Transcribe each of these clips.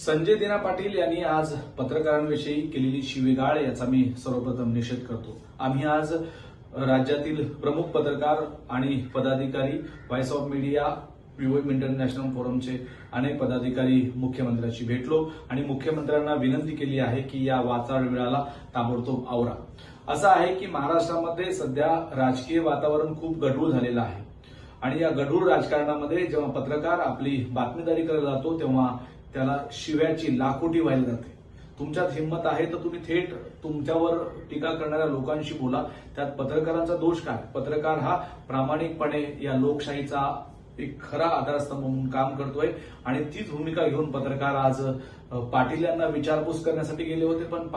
संजय दिना पाटील यांनी आज पत्रकारांविषयी केलेली शिवीगाळ याचा मी सर्वप्रथम निषेध करतो। आम्ही आज राज्यातील प्रमुख पत्रकार आणि पदाधिकारी, voice of media, POM international फोरमचे अनेक पदाधिकारी मुख्यमंत्र्यांशी भेटलो आणि मुख्यमंत्र्यांना विनंती केली आहे की या वाचाळवेळाला ताबडतोब आवरा। असं आहे की महाराष्ट्रामध्ये सध्या राजकीय वातावरण खूप गढूळ झालेलं आहे आणि या गढूळ राजकारणामध्ये जेव्हा पत्रकार आपली बातमीदारी करायला जातो तेव्हा त्याला शिव्याची लाखोटी व्हायला जाते। तुमच्यात हिंमत आहे तर तुम्ही थेट तुमच्यावर टीका करणाऱ्या लोकांशी बोला, त्यात पत्रकारांचा दोष काय? पत्रकार हा प्रामाणिकपणे या लोकशाहीचा एक खरा आधारस्तंभ म्हणून काम करतोय आणि तीच भूमिका घेऊन पत्रकार आज पाटील यांना विचारपूस करण्यासाठी गेले होते। पण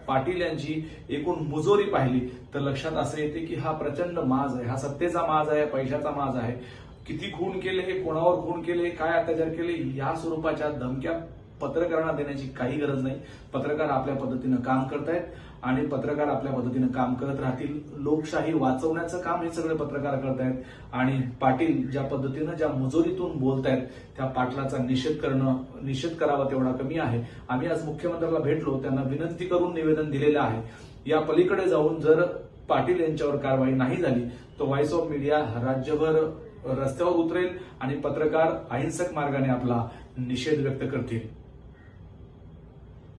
पाटील यांची एकूण मुजोरी पाहिली तर लक्षात असं येते की हा प्रचंड माज आहे, हा सत्तेचा माज आहे, पैशाचा माज आहे। किती खून केले, कोणावर खून केले, काय अत्याचार केले या स्वरूपाच्या धमक्या पत्रकारांना देण्याची काही गरज नाही। पत्रकार आपल्या पद्धतीनं काम करतायत आणि पत्रकार आपल्या पद्धतीनं काम करत राहतील। लोकशाही वाचवण्याचं काम हे सगळे पत्रकार करतायत आणि पाटील ज्या पद्धतीनं ज्या मुजोरीतून बोलतायत त्या पाटलाचा निषेध करावा तेवढा कमी आहे। आम्ही आज मुख्यमंत्र्याला भेटलो, त्यांना विनंती करून निवेदन दिलेलं आहे। या पलीकडे जाऊन जर पाटील यांच्यावर कारवाई नाही झाली तर व्हॉइस ऑफ मीडिया राज्यभर रस्त्यावर उतरेल आणि पत्रकार अहिंसक मार्गाने आपला निषेध व्यक्त करतील।